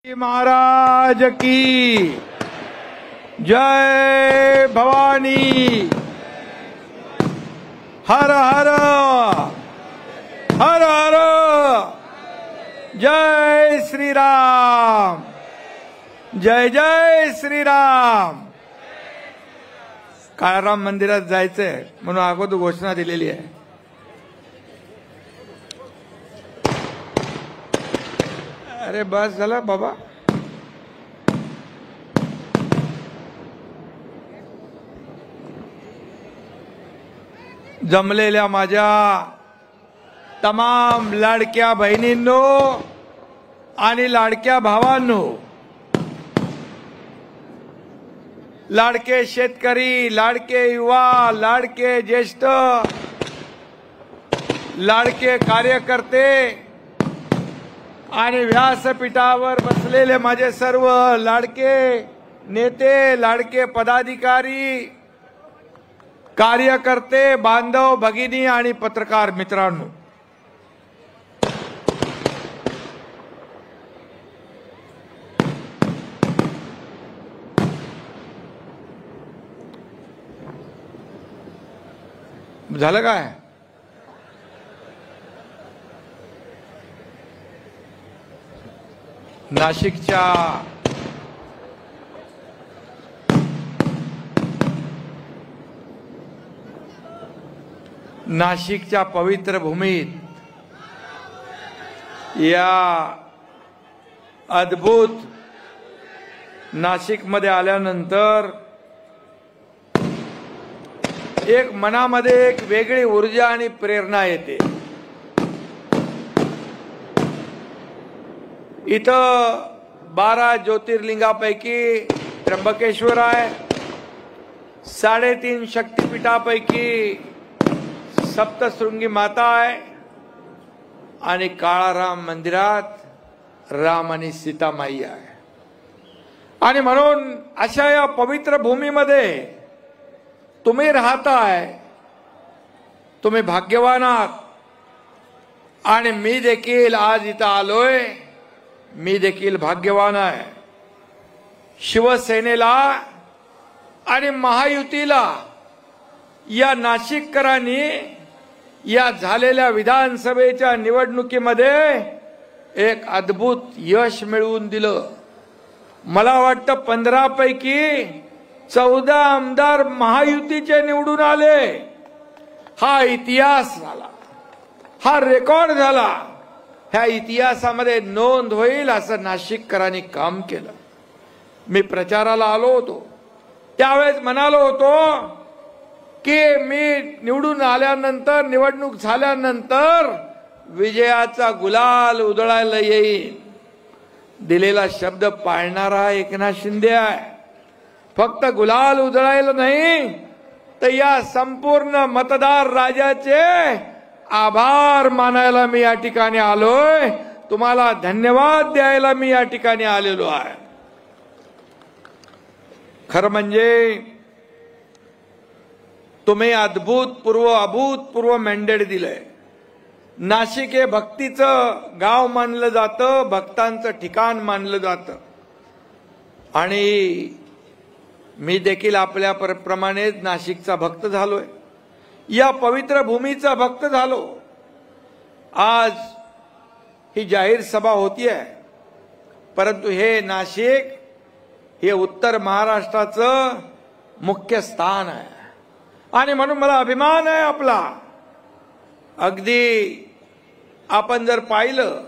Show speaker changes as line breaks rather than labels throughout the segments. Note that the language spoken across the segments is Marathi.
महाराज की जय भवानी। हर हर हर हर जय श्री राम, जय जय श्री राम। काळाराम मंदिरात जायचंय म्हणून अगोदर घोषणा दिलेली आहे। अरे बस झाला बाबा। जमलेल्या माझ्या तमाम लाडक्या बहिणींनो आणि लाडक्या भावांनो, लाडके शेतकरी, लाडके युवा, लाडके ज्येष्ठ, लाडके कार्यकर्ते आणि व्यासपीठावर बसलेले माझे सर्व लाडके नेते, लाडके पदाधिकारी, कार्यकर्ते, बांधव, भगिनी आणि पत्रकार मित्रांनो, झालं काय? नाशिकच्या पवित्र भूमीत या अद्भुत नाशिकमध्ये आल्यानंतर एक मनामध्ये एक वेगळी ऊर्जा आणि प्रेरणा येते। इथं 12 ज्योतिर्लिंगापैकी त्र्यंबकेश्वर आहे, 3.5 शक्तिपीठापैकी सप्तशृंगी माता आहे आणि काळाराम मंदिरात राम आणि सीतामाई आहे। आणि म्हणून अशा या पवित्र भूमीमध्ये तुम्ही राहताय, तुम्ही भाग्यवान आहात। आणि मी देखील आज इथं आलोय, मी देखील भाग्यवान आहे। शिवसेनेला आणि महायुतीला या नाशिककरांनी या झालेल्या विधानसभेच्या निवडणुकीमध्ये एक अद्भुत यश मिळवून दिलं। मला वाटतं 15 पैकी 14 आमदार महायुतीचे निवडून आले। हा इतिहास झाला, हा रेकॉर्ड झाला। ह्या इतिहासामध्ये नोंद होईल असं नाशिककरांनी काम केलं। मी प्रचाराला आलो होतो, त्यावेळेस म्हणालो होतो की मी निवडून आल्यानंतर, निवडणूक झाल्यानंतर विजयाचा गुलाल उधळायला येईल। दिलेला शब्द पाळणारा एकनाथ शिंदे आहे। फक्त गुलाल उधळायला नाही तर या संपूर्ण मतदार राजाचे आभार मानायला मी या ठिकाणी आलोय। तुम्हाला धन्यवाद द्यायला मी या ठिकाणी आलेलो आहे। खरं म्हणजे तुम्ही अभूतपूर्व मॅन्डेट दिलंय। नाशिक हे भक्तीचं गाव मानलं जातं, भक्तांचं ठिकाण मानलं जातं। आणि मी देखील आपल्या प्रमाणेच नाशिकचा भक्त झालोय, या पवित्र भूमीचा भक्त झालो। आज ही जाहीर सभा होतीये, परंतु हे नाशिक हे उत्तर महाराष्ट्राचं मुख्य स्थान आहे आणि म्हणून मला अभिमान आहे आपला। अगदी आपण जर पाहिलं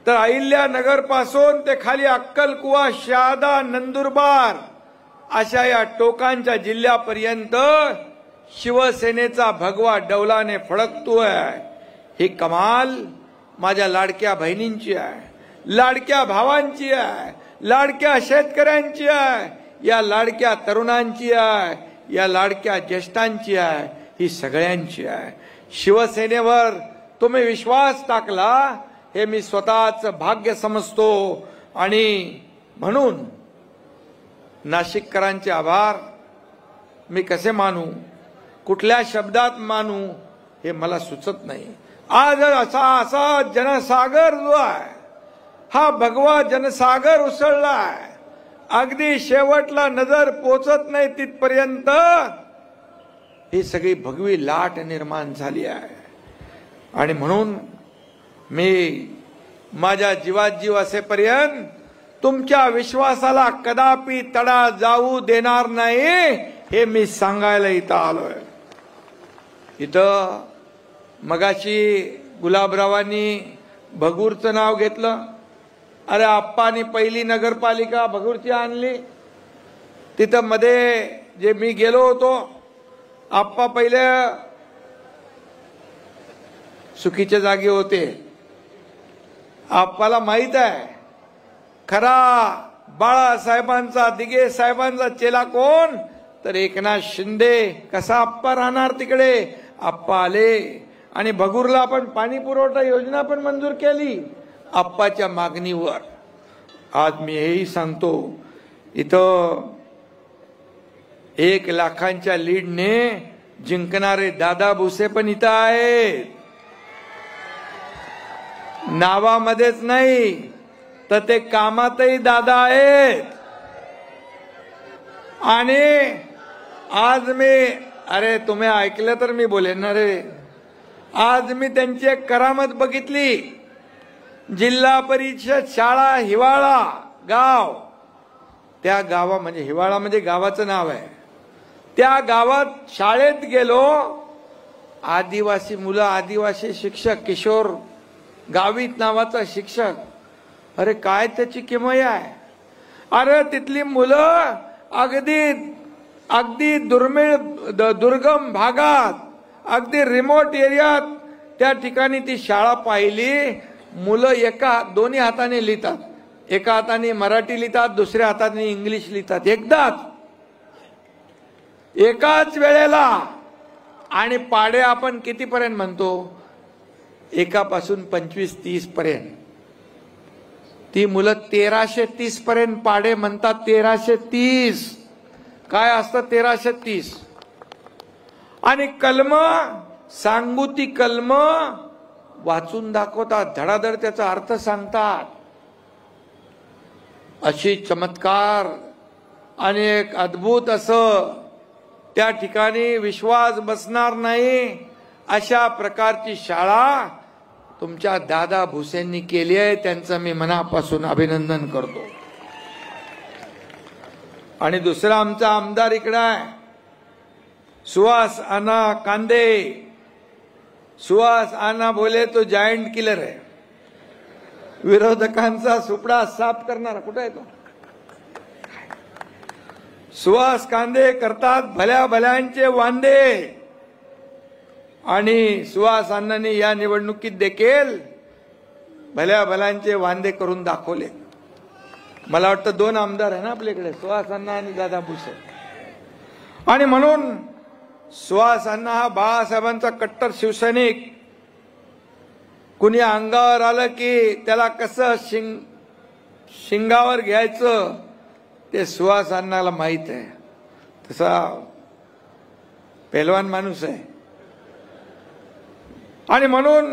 तर अहिल्यानगर पासून ते खाली अक्कलकुवा, शहादा, नंदुरबार अशा या टोकांच्या जिल्ह्यापर्यंत शिवसेनेचा भगवा डौलाने फडकतोय। ही कमाल माझ्या लाडक्या बहिणींची आहे, लाडक्या भावांची आहे, लाडक्या शेतकऱ्यांची आहे, या लाडक्या तरुणांची आहे, या लाडक्या ज्येष्ठांची आहे, ही सगळ्यांची आहे। शिवसेनेवर तुम्ही विश्वास टाकला हे मी स्वतःच भाग्य समजतो। आणि म्हणून नाशिककरांचे आभार मी कसे मानू, कुठल्या शब्दात मानू हे मला सुचत नाही। आज असा जनसागर जो आहे हा भगवा जनसागर उसळलाय, अगदी शेवटला नजर पोचत नाही तिथपर्यंत ही सगळी भगवी लाट निर्माण झाली आहे. आणि म्हणून मी माझ्या जीवात जीव असेपर्यंत तुमच्या विश्वासाला कदापि तडा जाऊ देणार नाही, हे मी सांगायला इथं आलोय. इथं मगाशी गुलाबरावांनी भगूरचं नाव घेतलं. अरे आप्पानी पहिली नगरपालिका भगूरची आणली. तिथं मध्ये जे मी गेलो होतो, आप्पा पहिले सुखीच्या जागी होते. आप्पाला माहित आहे खरा बाळासाहेबांचा, दिघे साहेबांचा चेला कोण, तर एकनाथ शिंदे. कसा आप्पा राहणार तिकडे. आप्पा आले आणि भगूरला आपण पाणी पुरवठा योजना पण मंजूर केली आप्पाच्या मागणीवर. आज मी हेही सांगतो, इथं 1 लाखांच्या लीडने जिंकणारे दादा भुसे पण इथं आहेत. नावामध्येच नाही तर ते कामातही दादा आहेत. आणि आज मी, अरे तुम्ही ऐकलं तर मी बोलेन ना रे, आज मी त्यांची एक करामत बघितली. जिल्हा परिषद शाळा हिवाळा गाव, त्या गावा म्हणजे हिवाळा म्हणजे गावाचं नाव आहे, त्या गावात शाळेत गेलो. आदिवासी मुलं, आदिवासी शिक्षक, किशोर गावित नावाचा शिक्षक. अरे काय त्याची किमया आहे. अरे तिथली मुलं अगदी दुर्गम भागात, अगदी रिमोट एरियात त्या ठिकाणी ती शाळा पाहिली. मुलं दोन्ही हाताने लिहितात. एका हाताने मराठी लिहितात, दुसऱ्या हाताने इंग्लिश लिहितात. एकदाच एकाच वेळेला. आणि पाडे आपण कितीपर्यंत म्हणतो, एकापासून 25-30 पर्यंत. ती मुलं 1330 पर्यंत पाडे म्हणतात. 1330 काय असतं 1330. आणि कलम सांगू ती कलम वाचून दाखवतात, धडाधड त्याचा अर्थ सांगतात. अशी चमत्कार आणि एक अद्भुत असं त्या ठिकाणी विश्वास बसणार नाही अशा प्रकारची शाळा तुमच्या दादा भुसेंनी केली आहे. त्यांचं मी मनापासून अभिनंदन करतो. आणि दुसरा आमचा आमदार इकडे आहे, सुहास अण्णा कांदे. सुहास अण्णा बोले तो जायंट किलर आहे, विरोधकांचा सुपडा साफ करणारा. कुठे आहे तो? सुहास कांदे करतात भल्या भल्यांचे वांदे. आणि सुहास अण्णांनी या निवडणुकीत देखील भल्या भल्यांचे वांदे करून दाखवले. मला वाटतं 2 आमदार आहे ना आपल्याकडे, सुहास अण्णा आणि दादा भुसे. आणि म्हणून सुहास अण्णा हा बाळासाहेबांचा कट्टर शिवसैनिक. कुणी अंगावर आलं की त्याला कसं शिंगावर घ्यायचं ते सुहास अण्णाला माहित आहे. तसा पेलवान माणूस आहे. आणि म्हणून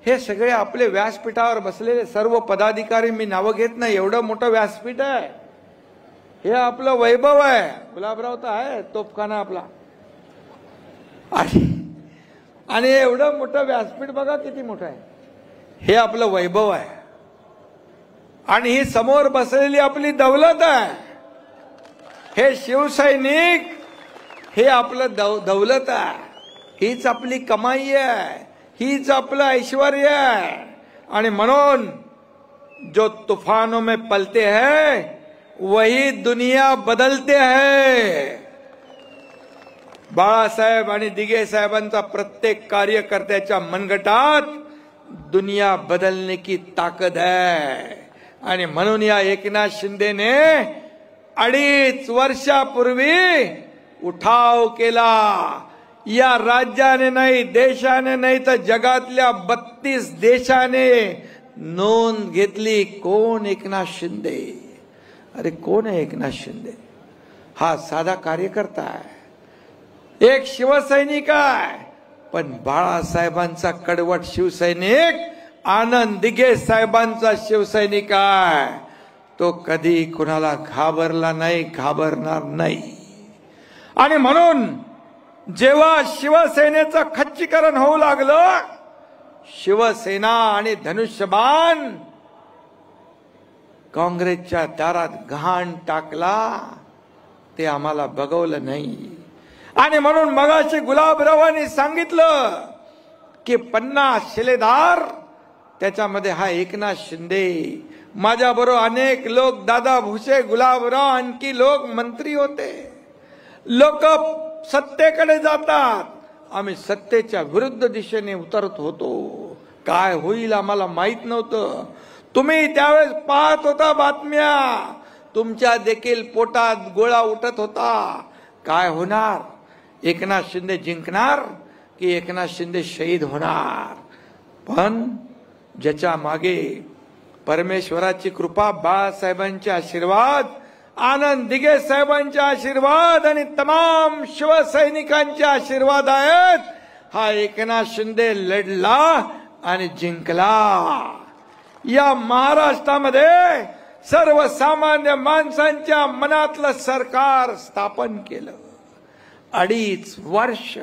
हे सगळे आपले व्यासपीठावर बसलेले सर्व पदाधिकारी, मी नावं घेत नाही, एवढं मोठं व्यासपीठ आहे. हे आपलं वैभव आहे. गुलाबराव तर आहे तोफखाना आपला. आणि एवढं मोठं व्यासपीठ बघा किती मोठं आहे. हे आपलं वैभव आहे. आणि ही समोर बसलेली आपली दौलत आहे. हे शिवसैनिक हे आपलं दौलत आहे. हीच आपली कमाई आहे, हीच आपलं ऐश्वर आहे. आणि म्हणून जो तूफानों में पलते हैं वही दुनिया बदलते हैं. बाळासाहेब आणि दिघे साहेबांचा प्रत्येक कार्यकर्त्याच्या मनगटात दुनिया बदलने की ताकद है. आणि म्हणून या एकनाथ शिंदेने 2.5 वर्षापूर्वी उठाव केला. या राज्याने नाही, देशाने नाही तर जगातल्या 32 देशाने नोंद घेतली. कोण एकनाथ शिंदे? अरे कोण आहे एकनाथ शिंदे? हा साधा कार्यकर्ता आहे, एक शिवसैनिक आहे. पण बाळासाहेबांचा कडवट शिवसैनिक आनंद दिघे साहेबांचा शिवसैनिक आहे, तो कधी कुणाला घाबरला नाही, घाबरणार नाही. आणि म्हणून जेव्हा शिवसेनेचं खच्चीकरण होऊ लागलं, शिवसेना आणि धनुष्यबाण काँग्रेसच्या दारात घाण टाकला, ते आम्हाला बघवलं नाही. आणि म्हणून मगाशी गुलाबरावांनी सांगितलं की 50 शिलेदार, त्याच्यामध्ये हा एकनाथ शिंदे, माझ्याबरोबर अनेक लोक, दादा भुसे, गुलाबराव, आणखी लोक मंत्री होते. लोक सत्तेकडे जातात, आम्ही सत्तेच्या विरुद्ध दिशेने उतरत होतो. काय होईल आम्हाला माहित नव्हतं. तुम्ही त्यावेळेस पाहत होता बातम्या, तुमच्या देखील पोटात गोळा उठत होता. काय होणार, एकनाथ शिंदे जिंकणार की एकनाथ शिंदे शहीद होणार. पण ज्याच्या मागे परमेश्वराची कृपा, बाळासाहेबांचे आशीर्वाद, आनंद दिघे साहेबांचे आशीर्वाद आणि तमाम शिवसैनिकांचे आशीर्वाद आहेत. हा एकनाथ शिंदे लढला आणि जिंकला. या महाराष्ट्रामध्ये सर्वसामान्य माणसांच्या मनातलं सरकार स्थापन केलं. 2.5 वर्ष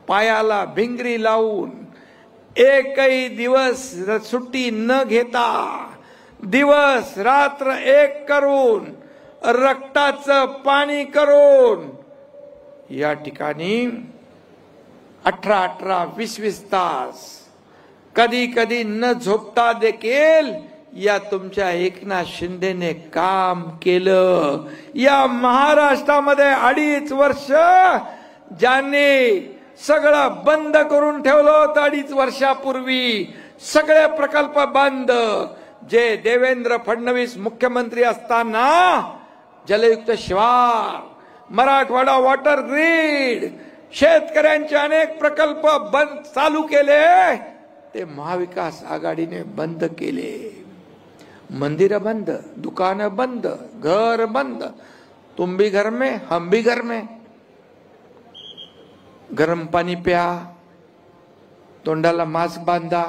पायाला भिंगरी लावून, एकही दिवस सुट्टी न घेता, दिवस रात्र एक करून, रक्ताचं पाणी करून या ठिकाणी 18-18, 20-20 तास, कधी कधी न झोपता देखील या तुमच्या एकनाथ शिंदेने काम केलं. या महाराष्ट्रामध्ये 2.5 वर्ष ज्यांनी सगळं बंद करून ठेवलं होतं, 2.5 वर्षापूर्वी सगळे प्रकल्प बंद. जे देवेंद्र फडणवीस मुख्यमंत्री असताना जलयुक्त शिवार, मराठवाडा वॉटर ग्रीड, शेतकऱ्यांचे अनेक प्रकल्प बंद चालू केले, ते महाविकास आघाडीने बंद केले. मंदिर बंद, दुकान बंद, घर बंद. तुम भी घर में, हम भी घर में. गरम पाणी प्या, तोंडाला मास्क बांधा,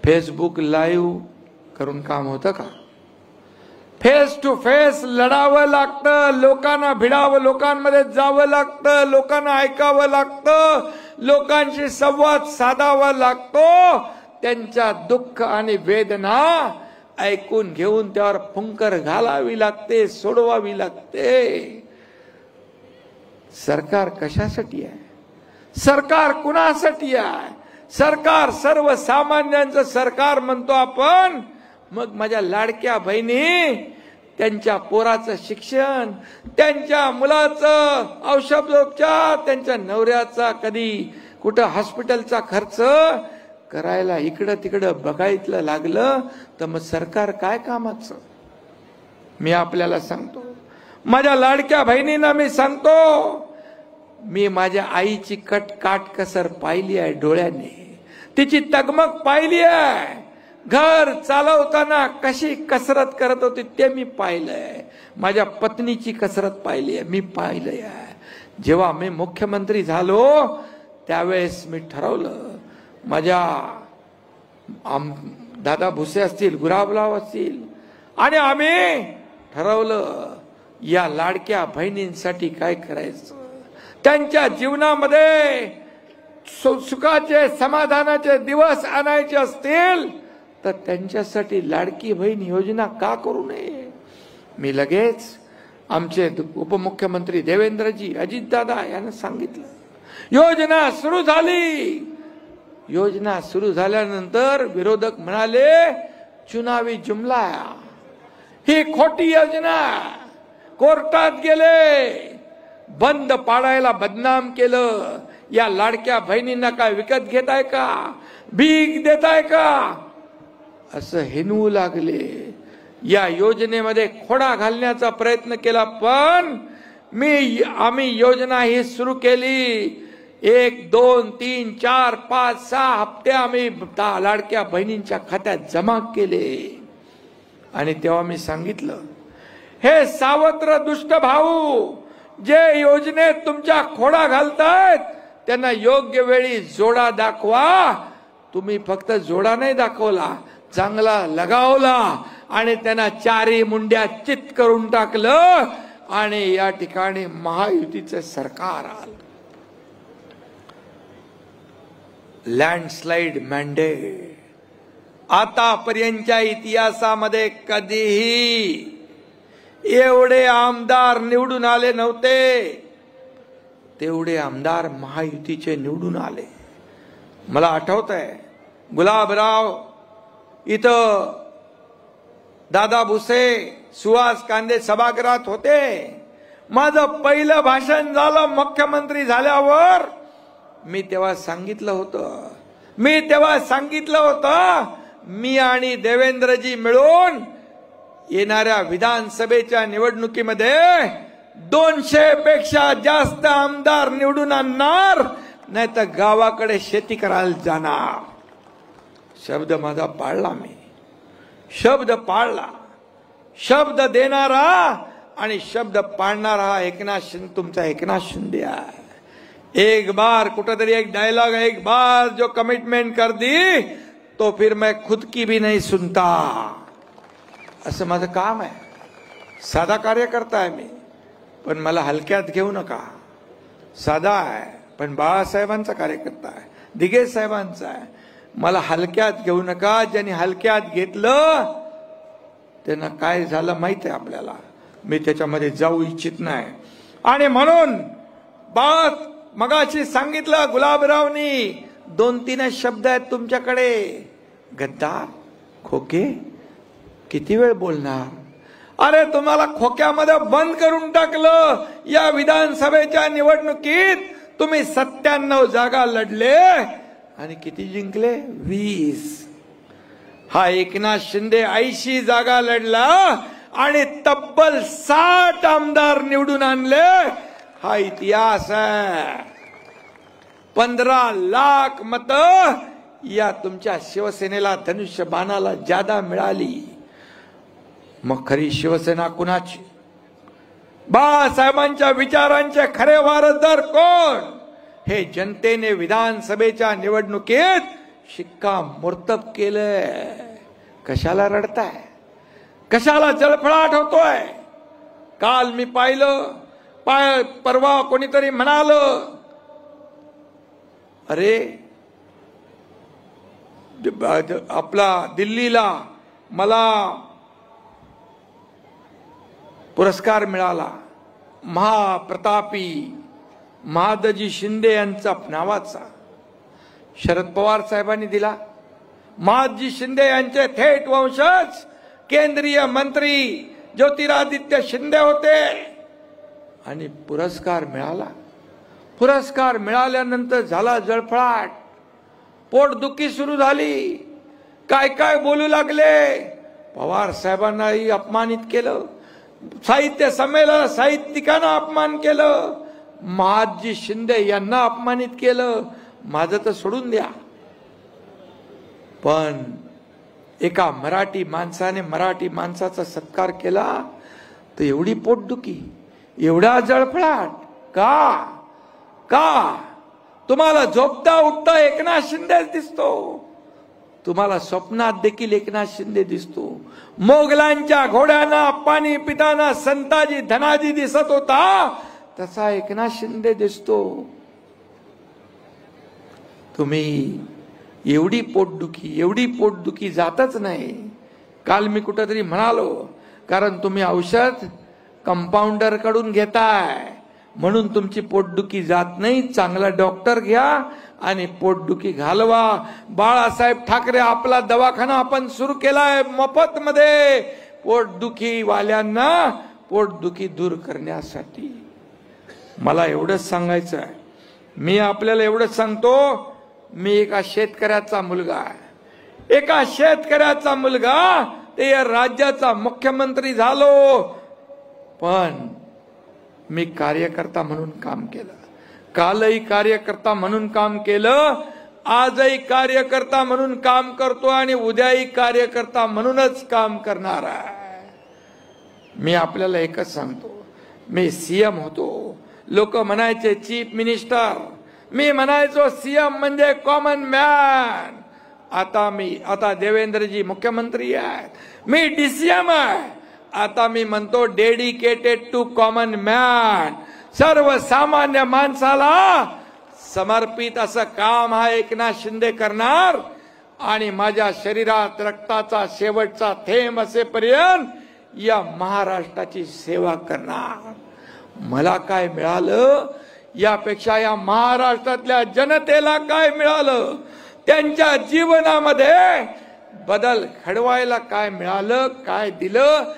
फेसबुक लाईव्ह करून काम होतं का? फेस टू फेस लढावं लागतं, लोकांना भिडावं, लोकांमध्ये जावं लागतं, लोकांना ऐकावं लागतं, लोकांशी संवाद साधावा लागतो. त्यांच्या दुःख आणि वेदना ऐकून घेऊन त्यावर फुंकर घालावी लागते, सोडवावी लागते. सरकार कशासाठी आहे? सरकार कुणासाठी आहे? सरकार सर्वसामान्यांचं सरकार म्हणतो आपण. मग माझ्या लाडक्या बहिणी, त्यांच्या पोराचं शिक्षण, त्यांच्या मुलाचं औषधोपचार, त्यांच्या नवऱ्याचा कधी कुठं हॉस्पिटलचा खर्च करायला इकडं तिकडं बघायला लागलं तर मग सरकार काय कामाचं? मी आपल्याला सांगतो, माझ्या लाडक्या बहिणींना मी सांगतो, मी माझ्या आईची काटकसर पाहिली आहे डोळ्याने, तिची तगमग पाहिली आहे. घर चालवताना कशी कसरत करत होती ते मी पाहिलंय. माझ्या पत्नीची कसरत पाहिली आहे, मी पाहिलंय. जेव्हा मी मुख्यमंत्री झालो त्यावेळेस मी ठरवलं, माझ्या दादा भुसे असतील, गुलाबराव असतील, आणि आम्ही ठरवलं या लाडक्या बहिणींसाठी काय करायचं. त्यांच्या जीवनामध्ये सुखाचे, समाधानाचे दिवस आणायचे असतील तर त्यांच्यासाठी लाडकी बहीण योजना का करू नये. मी लगेच आमचे उपमुख्यमंत्री देवेंद्रजी, अजितदादा यांना सांगितलं. योजना सुरू झाली. योजना सुरू झाल्यानंतर विरोधक म्हणाले चुनावी जुमला, ही खोटी योजना. कोर्टात गेले, बंद पाडायला बदनाम केलं. या लाडक्या बहिणींना काय विकत घेताय का, भीक देताय का, असं हिनवू लागले. या योजनेमध्ये खोडा घालण्याचा प्रयत्न केला. पण आम्ही योजना ही सुरू केली. 1, 2, 3, 4, 5, 6 हप्ते आम्ही लाडक्या बहिणींच्या खात्यात जमा केले. आणि तेव्हा मी सांगितलं, हे सावत्र दुष्ट भाऊ, जे योजनेत तुमच्या खोडा घालतायत त्यांना योग्य वेळी जोडा दाखवा, तुम्ही फक्त जोडा नाही दाखवला, चांगला लगावला आणि त्यांना चारी मुंड्या चित करून टाकलं आणि या ठिकाणी महायुतीचं सरकार आलं. Landslide mandate. आतापर्यंतच्या इतिहासामध्ये कधीही एवढे आमदार निवडून आले नव्हते, तेवढे आमदार महायुतीचे निवडून आले. मला आठवतंय गुलाबराव इथं दादा भुसे, सुहास कांदे सभागृहात होते. माझं पहिलं भाषण झालं मुख्यमंत्री झाल्यावर. मी तेव्हा सांगितलं होतं मी आणि देवेंद्रजी मिळून येणाऱ्या विधानसभेच्या निवडणुकीमध्ये 200 पेक्षा जास्त आमदार निवडून आणणार, नाही तर गावाकडे शेती करायला जाणार. शब्द माझा पाळला. मी शब्द पाळला. शब्द देणारा आणि शब्द पाळणारा तुमचा एकनाथ शिंदे आहे. एक बार कुठेतरी एक डायलॉग है, एक बार जो कमिटमेंट कर दी तो फिर मैं खुद की भी नहीं सुनता. असं माझं काम आहे. साधा कार्यकर्ता आहे मी, पण मला हलक्यात घेऊ नका. साधा आहे पण बाळासाहेबांचा कार्यकर्ता आहे, दिघे साहेबांचा आहे. मला हलक्यात घेऊ नका. ज्यांनी हलक्यात घेतलं त्यांना काय झालं माहित आहे आपल्याला. मी त्याच्यामध्ये जाऊ इच्छित नाही. आणि म्हणून मगाशी सांगितलं गुलाबरावनी, 2-3 शब्द आहेत तुमच्याकडे. गद्दार, खोके, किती वेळ बोलणार? अरे तुम्हाला खोक्यामध्ये बंद करून टाकलं. या विधानसभेच्या निवडणुकीत तुम्ही 97 जागा लढले आणि किती जिंकले? 20. हा एकनाथ शिंदे 80 जागा लढला आणि तब्बल 60 आमदार निवडून आणले. हा इतिहास आहे. 15 लाख मतं या तुमच्या शिवसेनेला, धनुष्यबाणाला जादा मिळाली. मग खरी शिवसेना कुणाची? बाळासाहेबांच्या विचारांचे खरे वारसदार कोण? हे जनतेने विधानसभेच्या निवडणुकीत शिक्कामोर्तब केलंय. कशाला रडताय? कशाला जळफळाट होतोय? काल मी पाहिलं, परवा कोणीतरी म्हणालं, अरे आपला दिल्लीला मला पुरस्कार मिळाला, महाप्रतापी महादजी शिंदे यांचा नावाचा. शरद पवार साहेबांनी दिला. महादजी शिंदे यांचे थेट वंशज केंद्रीय मंत्री ज्योतिरादित्य शिंदे होते आणि पुरस्कार मिळाला. पुरस्कार मिळाल्यानंतर झाला जळफळाट, पोटदुखी सुरू झाली. काय काय बोलू लागले. पवार साहेबांनाही अपमानित केलं, साहित्य संमेलन साहित्यिकांना अपमान केलं, महादजी शिंदे यांना अपमानित केलं. माझं तर सोडून द्या, पण एका मराठी माणसाने मराठी माणसाचा सत्कार केला तर एवढी पोटदुखी, एवढा जळफळाट का? का? तुम्हाला झोपता उठता एकनाथ शिंदेच दिसतो. तुम्हाला स्वप्नात देखील एकनाथ शिंदे दिसतो. मोगलांच्या घोड्यांना पाणी पिताना संताजी धनाजी दिसत होता, तसा एकनाथ शिंदे दिसतो. तुम्ही एवढी पोटदुखी जातच नाही. काल मी कुठेतरी म्हणालो, कारण तुम्ही औषध कंपाऊंडर कडून घेताय म्हणून तुमची पोटदुखी जात नाही. चांगला डॉक्टर घ्या आणि पोटदुखी घालवा. बाळासाहेब ठाकरे आपला दवाखाना आपण सुरू केलाय मोफत मध्ये, पोटदुखी वाल्यांना पोटदुखी दूर करण्यासाठी. मला एवढंच सांगायचं आहे. मी आपल्याला एवढंच सांगतो, मी एका शेतकऱ्याचा मुलगा आहे. एका शेतकऱ्याचा मुलगा ते या राज्याचा मुख्यमंत्री झालो, पण मी कार्यकर्ता म्हणून काम केलं. कालही कार्यकर्ता म्हणून काम केलं, आजही कार्यकर्ता म्हणून काम करतो आणि उद्याही कार्यकर्ता म्हणूनच काम करणार आहे. मी आपल्याला एकच सांगतो, मी सीएम होतो. लोक म्हणायचे चीफ मिनिस्टर, मी म्हणायचो सीएम म्हणजे कॉमन मॅन. आता देवेंद्रजी मुख्यमंत्री आहेत, मी DCM आहे. आता मी म्हणतो डेडिकेटेड टू कॉमन मॅन, सर्वसामान्य माणसाला समर्पित असं काम हा एकनाथ शिंदे करणार. आणि माझ्या शरीरात रक्ताचा शेवटचा थेंब असेपर्यंत या महाराष्ट्राची सेवा करणार. मला काय मिळालं यापेक्षा या महाराष्ट्रातल्या जनतेला काय मिळालं, त्यांच्या जीवनामध्ये बदल घडवायला काय मिळालं, काय दिलं,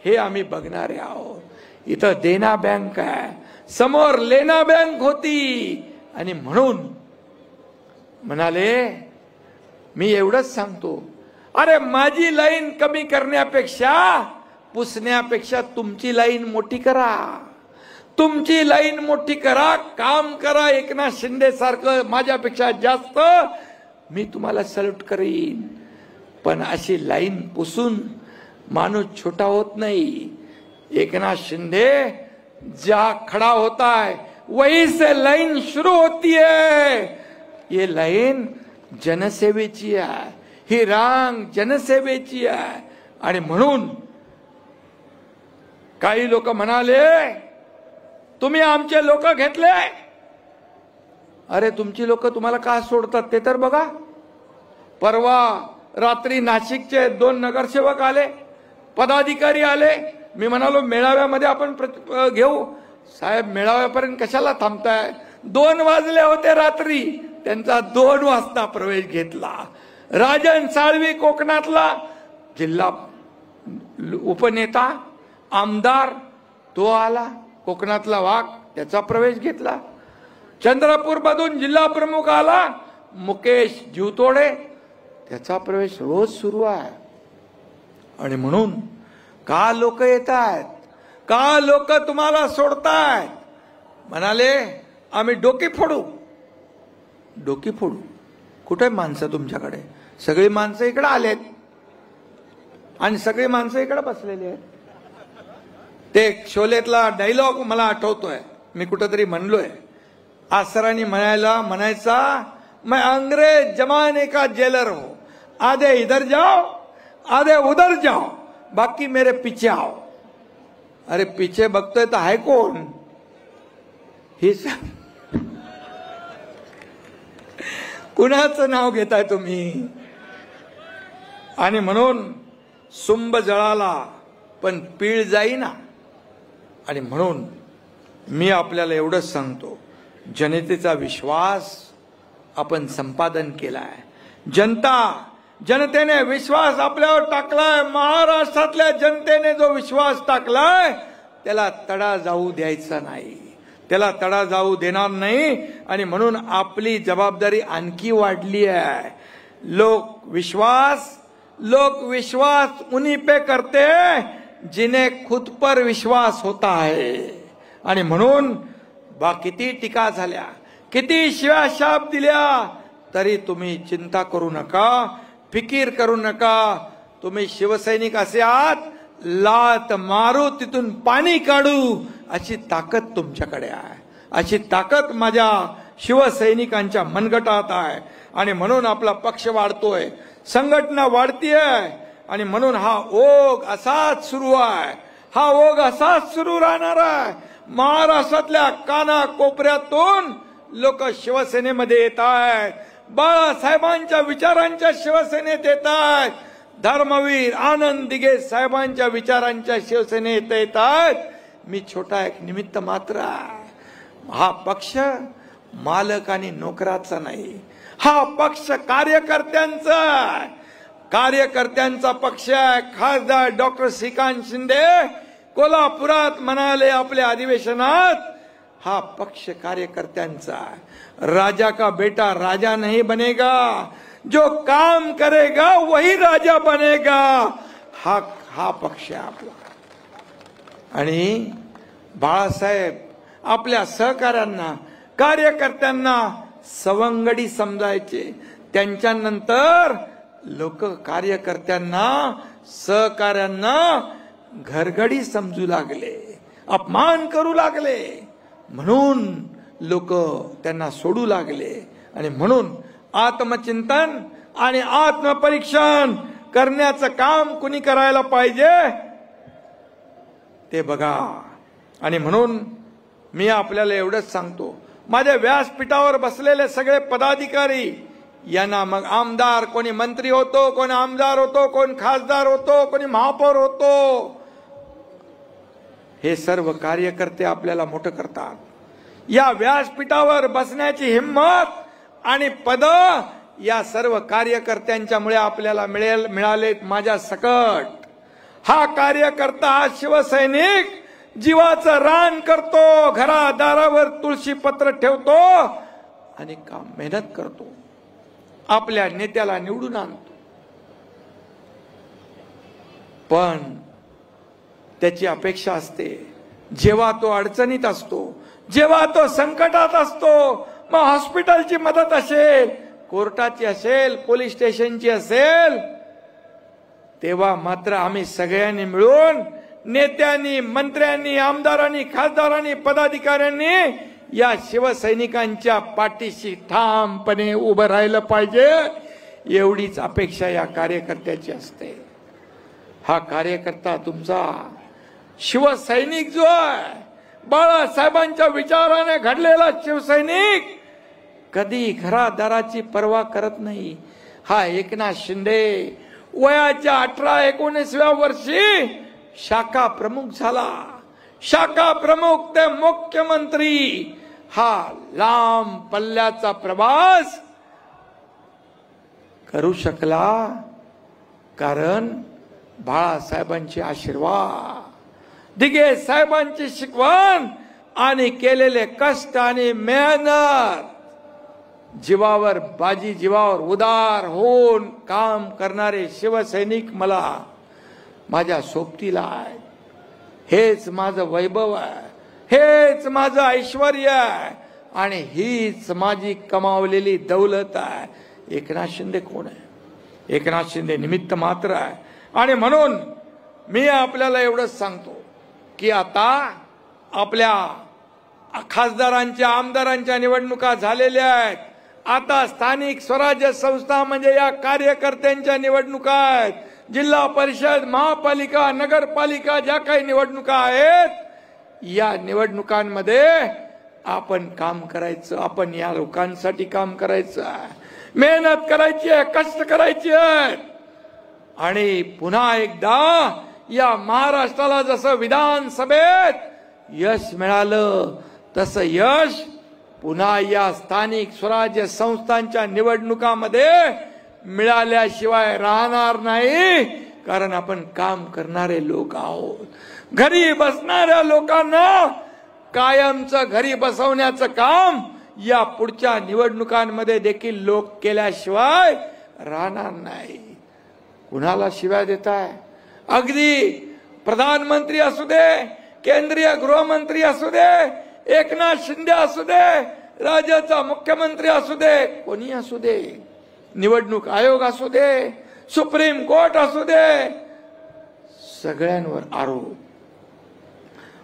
हे आम्ही बघणारे आहोत. इथं देना बँक आहे, समोर लेना बँक होती. आणि म्हणून म्हणाले, मी एवढंच सांगतो, अरे माझी लाईन कमी करण्यापेक्षा पुसण्यापेक्षा तुमची लाईन मोठी करा, तुमची लाईन मोठी करा, काम करा. एकनाथ शिंदे सारखं माझ्यापेक्षा जास्त मी तुम्हाला सल्यूट करीन. पण अशी लाईन पुसून माणूस छोटा होत नाही. एकनाथ शिंदे जहां खड़ा होता है वहीं से लाइन शुरू होती है. ये लाईन जनसेवेची आहे, ही रांग जनसेवेची आहे. आणि म्हणून काही लोक म्हणाले, तुम्ही आमचे लोक घेतले. अरे तुमची लोक तुम्हाला का सोडतात ते तर बघा. परवा रात्री नाशिकचे 2 नगरसेवक आले, पदाधिकारी आले. मी म्हणालो मेळाव्यामध्ये आपण घेऊ. साहेब मेळाव्यापर्यंत कशाला थांबताय, 2 वाजले होते रात्री. त्यांचा 2 वाजता प्रवेश घेतला. राजन साळवी कोकणातला जिल्हा उपनेता आमदार तो आला, कोकणातला वाघ, त्याचा प्रवेश घेतला. चंद्रपूर मधून जिल्हा प्रमुख आला मुकेश जीवतोडे, त्याचा प्रवेश रोज सुरू आहे. आणि म्हणून का लोक येत आहेत, का लोक तुम्हाला सोडतायत. म्हणाले आम्ही डोकी फोडू. डोकी फोडू कुठे माणसं तुमच्याकडे, सगळी माणसं इकडे आलेत आणि सगळी माणसं इकडे बसलेली आहेत. ते शोलेतला डायलॉग मला आठवतोय, मी कुठेतरी म्हणलोय. आसरानी म्हणायचा, मैं अंग्रेज जमाने का जेलर हूं, आधे इधर जाओ आधे उधर जाओ, बाकी मेरे पीछे आओ. अरे पीछे बघतोय तर आहे कोण, ही कुणाचं नाव घेताय तुम्ही. आणि म्हणून सुंब जळाला पण पीळ जाईना. आणि म्हणून मी आपल्याला एवढंच सांगतो, जनतेचा विश्वास आपण संपादन केलाय. जनतेने विश्वास आपल्यावर टाकलाय. महाराष्ट्रातल्या जनतेने जो विश्वास टाकलाय त्याला तडा जाऊ द्यायचा नाही, त्याला तडा जाऊ देणार नाही. आणि म्हणून आपली जबाबदारी आणखी वाढली आहे. लोक विश्वास उन्हीं पे करते जिन्हें खुद पर विश्वास होता है. आणि म्हणून किती टीका झाल्या, किती शिव्या शाप दिल्या, तरी तुम्ही चिंता करू नका, फिकीर करू नका. तुम्ही शिवसैनिक असे आहात, लात मारू तिथून पाणी काढू अशी ताकद तुमच्याकडे आहे. अशी ताकद माझ्या शिवसैनिकांच्या मनगटात आहे. आणि म्हणून आपला पक्ष वाढतोय, संघटना वाढतीये. आणि म्हणून हा ओघ असाच सुरू आहे, हा ओघ असाच सुरू राहणार आहे. महाराष्ट्रातल्या काना कोपऱ्यातून लोक शिवसेनेमध्ये येत आहेत, बाळासाहेबांच्या विचारांच्या शिवसेनेत येत आहेत, धर्मवीर आनंद दिघे साहेबांच्या विचारांच्या शिवसेनेत येत आहेत. मी छोटा एक निमित्त मात्र आहे. हा पक्ष मालक आणि नोकराचा नाही, हा पक्ष कार्यकर्त्यांचा आहे. कार्यकर्त्यांचा पक्ष आहे. खासदार डॉक्टर श्रीकांत शिंदे कोल्हापुरात म्हणाले आपल्या अधिवेशनात, हा पक्ष कार्यकर्त्यांचा है. राजा का बेटा राजा नहीं बनेगा, जो काम करेगा वही राजा बनेगा. हा पक्ष आहे आपला. आणि बाळासाहेब आपल्या सहकाऱ्यांना, कार्यकर्त्यांना सवंगडी समजायचे. त्यांच्यानंतर लोक कार्यकर्त्यांना, सहकाऱ्यांना घरगडी समजू लागले, अपमान करू लागले. म्हणून लोक त्यांना सोडू लागले. आणि म्हणून आत्मचिंतन आणि आत्मपरीक्षण करण्याचं काम कुणी करायला पाहिजे ते बघा. आणि म्हणून मी आपल्याला एवढंच सांगतो, माझ्या व्यासपीठावर बसलेले सगळे पदाधिकारी यांना, मग आमदार, कोणी मंत्री होतो, कोण आमदार होतो, कोण खासदार होतो, कोणी महापौर होतो, हे सर्व कार्यकर्ते आपल्याला मोठं करतात. या व्यासपीठावर बसण्याची हिम्मत आणि पद या सर्व कार्यकर्त्यांच्यामुळे आपल्याला मिळालेत माझ्या सकट. हा कार्यकर्ता, हा शिवसैनिक जीवाचं रान करतो, घरादारावर तुळशी पत्र ठेवतो आणि काम मेहनत करतो, आपल्या नेत्याला निवडून आणतो. पण त्याची अपेक्षा असते, जेव्हा तो अडचणीत असतो, जेव्हा तो संकटात असतो, मग हॉस्पिटलची मदत असेल, कोर्टाची असेल, पोलीस स्टेशनची असेल, तेव्हा मात्र आम्ही सगळ्यांनी मिळून, नेत्यांनी, मंत्र्यांनी, आमदारांनी, खासदारांनी, पदाधिकाऱ्यांनी या शिवसैनिकांच्या पाठीशी ठामपणे उभं राहिलं पाहिजे, एवढीच अपेक्षा या कार्यकर्त्याची असते. हा कार्यकर्ता तुमचा शिवसैनिक जो आहे, बाळासाहेबांच्या विचाराने घडलेला शिवसैनिक, कधी घरादाराची पर्वा करत नाही. हा एकनाथ शिंदे वयाच्या 18-19व्या वर्षी शाखा प्रमुख झाला. शाखा प्रमुख ते मुख्यमंत्री, हा लांब पल्ल्याचा प्रवास करू शकला कारण बाळासाहेबांचे आशीर्वाद, दिघे साहेबांची शिकवण आणि केलेले कष्ट आणि मेहनत, जीवावर बाजी, जीवावर उदार होऊन काम करणारे शिवसैनिक मला माझ्या सोबतीला आहे. हेच माझं वैभव आहे, हेच माझं ऐश्वर्य आहे आणि हीच माझी कमावलेली दौलत आहे. एकनाथ शिंदे कोण आहे? एकनाथ शिंदे निमित्त मात्र आहे. आणि म्हणून मी आपल्याला एवढंच सांगतो की आता आपल्या खासदारांच्या, आमदारांच्या निवडणुका झालेल्या आहेत. आता स्थानिक स्वराज्य संस्था म्हणजे या कार्यकर्त्यांच्या निवडणुका आहेत. जिल्हा परिषद, महापालिका, नगरपालिका ज्या काही निवडणुका आहेत, या निवडणुकांमध्ये आपण काम करायचं. आपण या लोकांसाठी काम करायचं आहे, मेहनत करायची आहे, कष्ट करायचे आहेत. आणि पुन्हा एकदा या महाराष्ट्राला जसं विधानसभेत यश मिळालं, तसं यश पुन्हा या स्थानिक स्वराज्य संस्थांच्या निवडणुकामध्ये मिळाल्याशिवाय राहणार नाही. कारण आपण काम करणारे लोक आहोत. घरी बसणाऱ्या लोकांना कायमचं घरी बसवण्याचं काम या पुढच्या निवडणुकांमध्ये देखील लोक केल्याशिवाय राहणार नाही. कुणाला शिव्या देताय? अगदी प्रधानमंत्री असू दे, केंद्रीय गृहमंत्री असू दे, एकनाथ शिंदे असू दे, राज्याचा मुख्यमंत्री असू दे, कोणी असू दे, निवडणूक आयोग असू दे, सुप्रीम कोर्ट असू दे, सगळ्यांवर आरोप.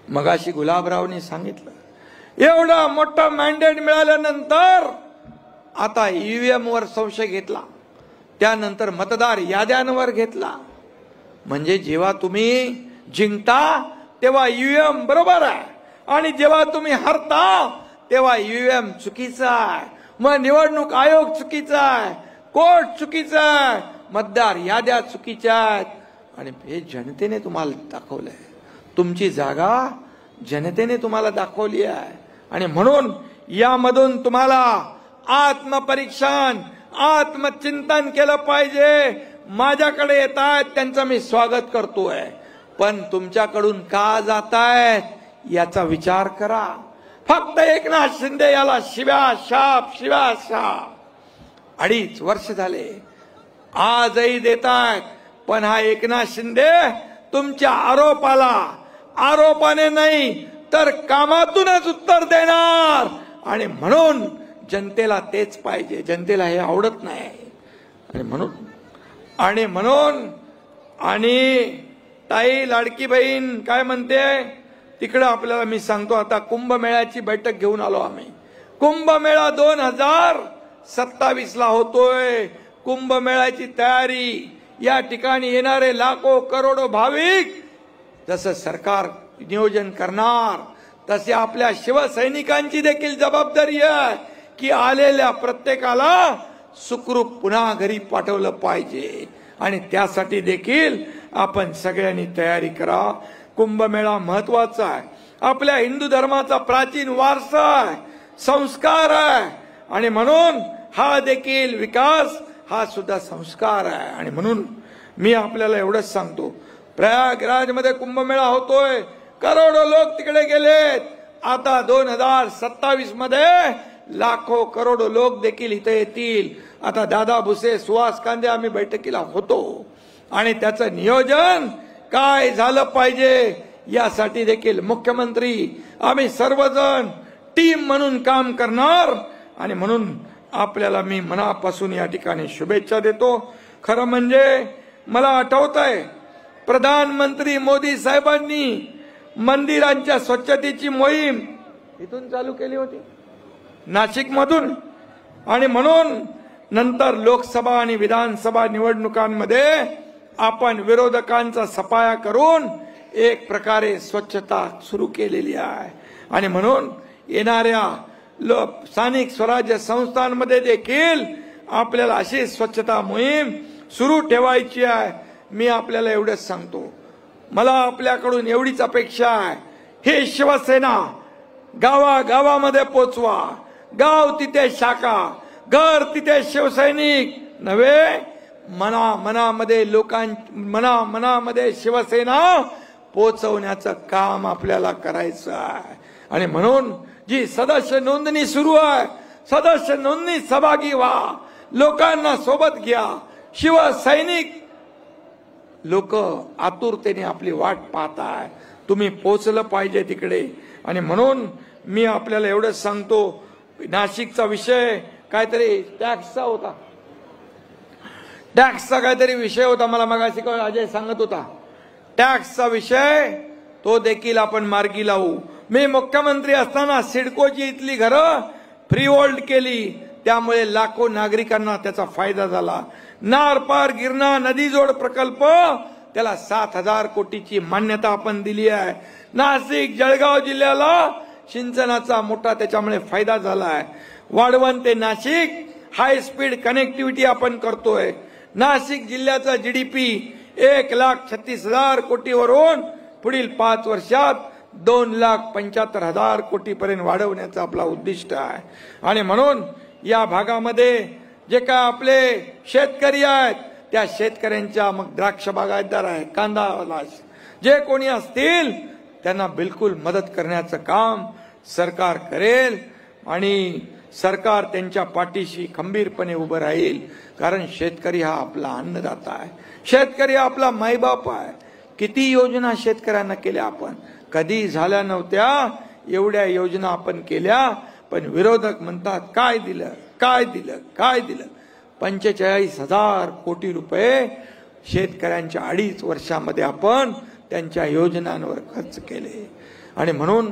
मगाशी गुलाबरावनी सांगितलं, एवढा मोठा मॅन्डेट मिळाल्यानंतर आता ईव्हीएम वर संशय घेतला, त्यानंतर मतदार याद्यांवर घेतला. म्हणजे जेव्हा तुम्ही जिंकता तेव्हा ईव्हीएम बरोबर आहे आणि जेव्हा तुम्ही हरता तेव्हा ईव्हीएम चुकीचा आहे, मग निवडणूक आयोग चुकीचा आहे, कोर्ट चुकीचा आहे, मतदार याद्या चुकीच्या आहेत. आणि हे जनतेने तुम्हाला दाखवलंय. तुमची जागा जनतेने तुम्हाला दाखवली आहे. आणि म्हणून यामधून तुम्हाला आत्मपरीक्षण, आत्मचिंतन केलं पाहिजे. माझ्याकडे येत आहेत त्यांचं मी स्वागत करतोय, पण तुमच्याकडून का जातायत याचा विचार करा. फक्त एकनाथ शिंदे याला शिव्या शाप, शिव्या शाप 2.5 वर्ष झाले आजही देतायत. पण हा एकनाथ शिंदे तुमच्या आरोपाने नाही तर कामातूनच उत्तर देणार. आणि म्हणून जनतेला तेच पाहिजे, जनतेला हे आवडत नाही. आणि म्हणून ताई लाडकी बहीण काय म्हणते तिकडे आपल्याला मी सांगतो. आता कुंभमेळ्याची बैठक घेऊन आलो आम्ही. कुंभमेळा 2027ला होतोय. कुंभमेळ्याची तयारी, या ठिकाणी येणारे लाखो करोडो भाविक जसं सरकार नियोजन करणार तसे आपल्या शिवसैनिकांची देखील जबाबदारी आहे की आलेल्या प्रत्येकाला सुखरूप पुन्हा घरी पाठवलं पाहिजे आणि त्यासाठी देखील आपण सगळ्यांनी तयारी करा। कुंभमेळा महत्वाचा आहे, आपल्या हिंदू धर्माचा प्राचीन वारसा आहे, संस्कार आहे आणि म्हणून हा देखील विकास हा सुद्धा संस्कार आहे। आणि म्हणून मी आपल्याला एवढंच सांगतो, प्रयागराज मध्ये कुंभमेळा होतोय, करोडो लोक तिकडे गेलेत, आता 2027 मध्ये लाखो करोडो लोक देखील इथे येतील। आता दादा भुसे, सुहास कांदे आम्ही बैठकीला होतो आणि त्याचं नियोजन काय झालं पाहिजे यासाठी देखील मुख्यमंत्री आम्ही सर्वजण टीम म्हणून काम करणार आणि म्हणून आपल्याला मी मनापासून या ठिकाणी शुभेच्छा देतो। खरं म्हणजे मला आठवतंय प्रधानमंत्री मोदी साहेबांनी मंदिरांच्या स्वच्छतेची मोहीम इथून चालू केली होती, नाशिक मधून, आणि म्हणून नंतर लोकसभा आणि विधानसभा निवडणुकांमध्ये आपण विरोधकांचा सफाया करून एक प्रकारे स्वच्छता सुरू केलेली आहे। आणि म्हणून येणाऱ्या स्थानिक स्वराज्य संस्थांमध्ये देखील आपल्याला अशी स्वच्छता मोहीम सुरू ठेवायची आहे। मी आपल्याला एवढंच सांगतो, मला आपल्याकडून एवढीच अपेक्षा आहे, हे शिवसेना गावागावामध्ये पोचवा, गाव तिथे शाखा, घर तिथे शिवसैनिक नव्हे, मनामध्ये मनामध्ये शिवसेना पोचवण्याचं काम आपल्याला करायचं आहे। आणि म्हणून जी सदस्य नोंदणी सुरू आहे, सदस्य नोंदणी सहभागी व्हा, लोकांना सोबत घ्या। शिवसैनिक लोक आतुरतेने आपली वाट पाहताय, तुम्ही पोचलं पाहिजे तिकडे। आणि म्हणून मी आपल्याला एवढंच सांगतो, नाशिकचा विषय काहीतरी टॅक्सचा होता, टॅक्सचा काहीतरी विषय होता, मला मगाशी अजय सांगत होता, टॅक्सचा विषय तो देखील आपण मार्गी लावू। मी मुख्यमंत्री असताना सिडकोची इथली घरं फ्री होल्ड केली, त्यामुळे लाखो नागरिकांना त्याचा फायदा झाला। नारपार गिरणा नदी जोड प्रकल्प, त्याला 7,000 कोटीची मान्यता आपण दिली आहे। नाशिक जळगाव जिल्ह्याला सिंचनाचा मोठा त्याच्यामुळे फायदा झाला आहे। वाढवण ते नाशिक हाय स्पीड कनेक्टिव्हिटी आपण करतोय। नाशिक जिल्ह्याचा जीडीपी 1,36,000 कोटीवरून पुढील 5 वर्षात 2,75,000 कोटीपर्यंत वाढवण्याचा आपला उद्दिष्ट आहे। आणि म्हणून या भागामध्ये जे काय आपले शेतकरी आहेत, त्या शेतकऱ्यांच्या, मग द्राक्ष बागायतदार आहे, कांदा, जे कोणी असतील त्यांना बिलकुल मदत करण्याचं काम सरकार करेल आणि सरकार त्यांच्या पाठीशी खंबीरपणे उभं राहील। कारण शेतकरी हा आपला अन्नदाता आहे, शेतकरी हा आपला मायबाप आहे। किती योजना शेतकऱ्यांना केल्या आपण, कधी झाल्या नव्हत्या एवढ्या योजना आपण केल्या, पण विरोधक म्हणतात काय दिलं काय दिलं काय दिलं। 45,000 कोटी रुपये शेतकऱ्यांच्या 2.5 वर्षामध्ये आपण त्यांच्या योजनांवर खर्च केले। आणि म्हणून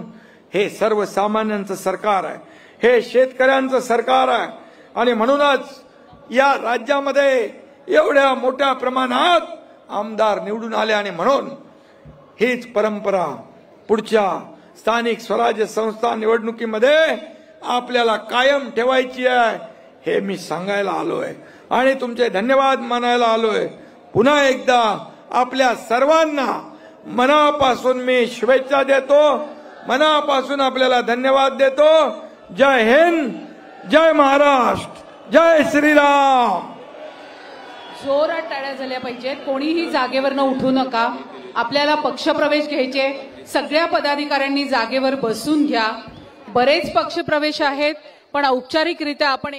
हे सर्वसामान्यांचं सरकार आहे, हे शेतकऱ्यांचं सरकार आहे। आणि म्हणूनच या राज्यामध्ये एवढ्या मोठ्या प्रमाणात आमदार निवडून आले आणि म्हणून हीच परंपरा पुढच्या स्थानिक स्वराज्य संस्था निवडणुकीमध्ये आपल्याला कायम ठेवायची आहे, हे मी सांगायला आलोय आणि तुमचे धन्यवाद मानायला आलोय। पुन्हा एकदा आपल्या सर्वांना मनापासून मी शुभेच्छा देतो, मनापासून आपल्याला धन्यवाद देतो। जय हिंद, जय महाराष्ट्र, जय श्रीराम।
जोरात टाळ्या झाल्या पाहिजेत, कोणीही जागेवरनं उठू नका। आपल्याला पक्षप्रवेश घ्यायचे, सगळ्या पदाधिकाऱ्यांनी जागेवर बसून घ्या। बरेच पक्षप्रवेश आहेत, पण औपचारिकरित्या आपण